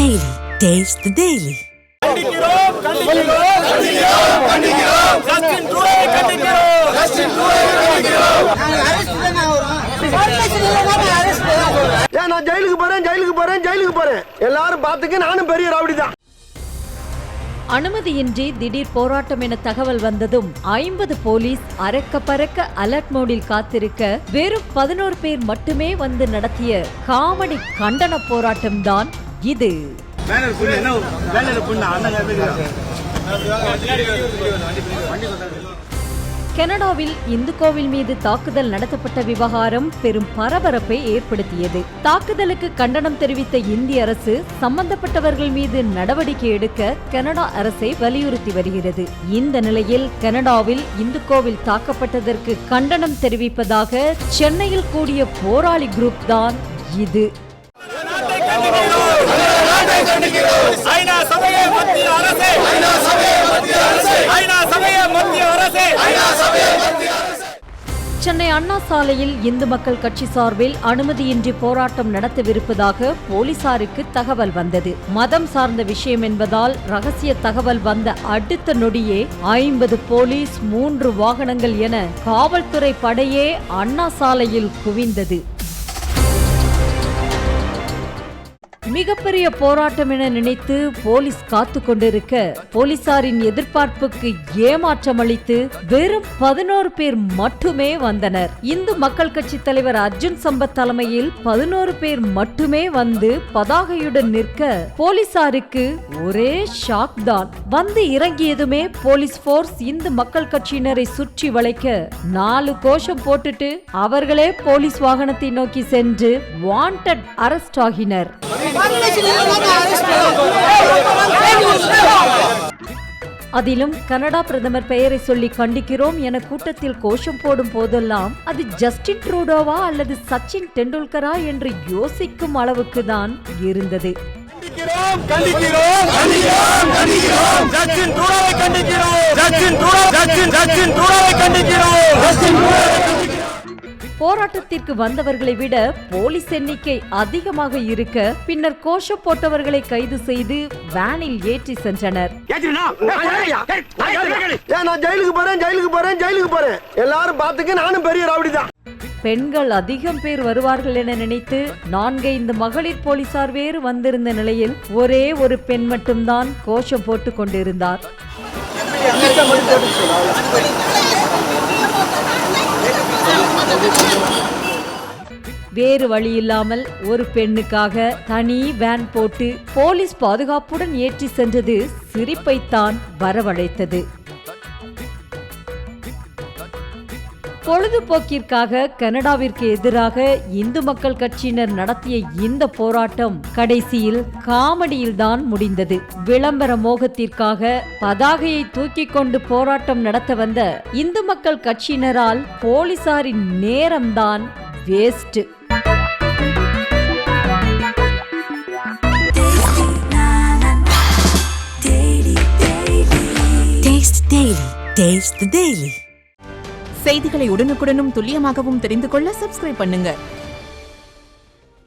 Daily. Taste the Daily. நான் ஜெயிலுக்கு போறேன் எல்லாரும் பாத்துக்க நானும் பெரிய ராவடிதான். அனுமதியின்றி திடீர் போராட்டம் என தகவல் வந்ததும் 50 போலீஸ் அரக்க பறக்க அலர்ட் மோடில் காத்திருக்க வெறும் 11 பேர் மட்டுமே வந்து நடத்திய காமெடி கண்டன போராட்டம் தான் இது. கனடாவில் இந்து கோவில் மீது தாக்குதல் நடத்தப்பட்ட விவகாரம் பெரும் பரபரப்பை ஏற்படுத்தியது. தாக்குதலுக்கு கண்டனம் தெரிவித்த இந்திய அரசு சம்பந்தப்பட்டவர்கள் மீது நடவடிக்கை எடுக்க கனடா அரசை வலியுறுத்தி வருகிறது. இந்த நிலையில் கனடாவில் இந்து கோவில் தாக்கப்பட்டதற்கு கண்டனம் தெரிவிப்பதாக சென்னையில் கூடிய போராளி குரூப் தான் இது. சென்னை அண்ணா சாலையில் இந்து மக்கள் கட்சி சார்பில் அனுமதியின்றி போராட்டம் நடத்தவிருப்பதாக போலீசாருக்கு தகவல் வந்தது. மதம் சார்ந்த விஷயம் என்பதால் ரகசிய தகவல் வந்த அடுத்த நொடியே 50 போலீஸ் 3 வாகனங்கள் என காவல்துறை படையே அண்ணா சாலையில் குவிந்தது. மிகப்பெரிய போராட்டம் என நினைத்து போலீஸ் காத்து கொண்டிருக்க போலீசாரின் எதிர்பார்ப்புக்கு ஏமாற்றம் அளித்து வெறும் 11 பேர் மட்டுமே வந்தனர். இந்து மக்கள் கட்சி தலைவர் அர்ஜுன் சம்பத் தலைமையில் 11 பேர் மட்டுமே வந்து பதாகையுடன் நிற்க போலீசாருக்கு ஒரே ஷாக் தான். வந்து இறங்கியதுமே போலீஸ் போர்ஸ் இந்து மக்கள் கட்சியினரை சுற்றி வளைக்க 4 கோஷம் போட்டுட்டு அவர்களே போலீஸ் வாகனத்தை நோக்கி சென்று வாண்டட் அரெஸ்ட் ஆகினர். அதிலும் கனடா பிரதமர் பெயரை சொல்லி கண்டிக்கிறோம் என கூட்டத்தில் கோஷம் போடும் போதெல்லாம் அது ஜஸ்டின் ட்ரூடோவா அல்லது சச்சின் டெண்டுல்கரா என்று யோசிக்கும் அளவுக்கு தான் இருந்தது. போராட்டத்திற்கு வந்தவர்களை விட போலீஸ் எண்ணிக்கை அதிகமாக இருக்க பின்னர் கோஷம் போட்டவர்களை கைது செய்து வேனில் ஏற்றி சென்றனர். எல்லாரும் பெரிய ராவடிதான். பெண்கள் அதிகம் பேர் வருவார்கள் என நினைத்து 4-5 மகளிர் போலீசார் வேறு வந்திருந்த நிலையில் ஒரே ஒரு பெண் மட்டும்தான் கோஷம் போட்டுக் கொண்டிருந்தார். வேறு வழியில்லாமல் ஒரு பெண்ணுக்காக தனி வேன் போட்டு போலீஸ் பாதுகாப்புடன் ஏற்றி சென்றது சிரிப்பைத்தான் வரவழைத்தது. பொழுதுபோக்கிற்காக கனடாவிற்கு எதிராக இந்து மக்கள் கட்சியினர் நடத்திய இந்த போராட்டம் கடைசியில் காமெடியில் தான் முடிந்தது. விளம்பர மோகத்திற்காக பதாகையை தூக்கி கொண்டு போராட்டம் நடத்த வந்த இந்து மக்கள் கட்சியினரால் போலீசாரின் நேரம்தான் வேஸ்ட். Taste the Daily. செய்திகளை உடனுக்குடனும் துல்லியமாகவும் தெரிந்து கொள்ள சப்ஸ்கிரைப் பண்ணுங்க.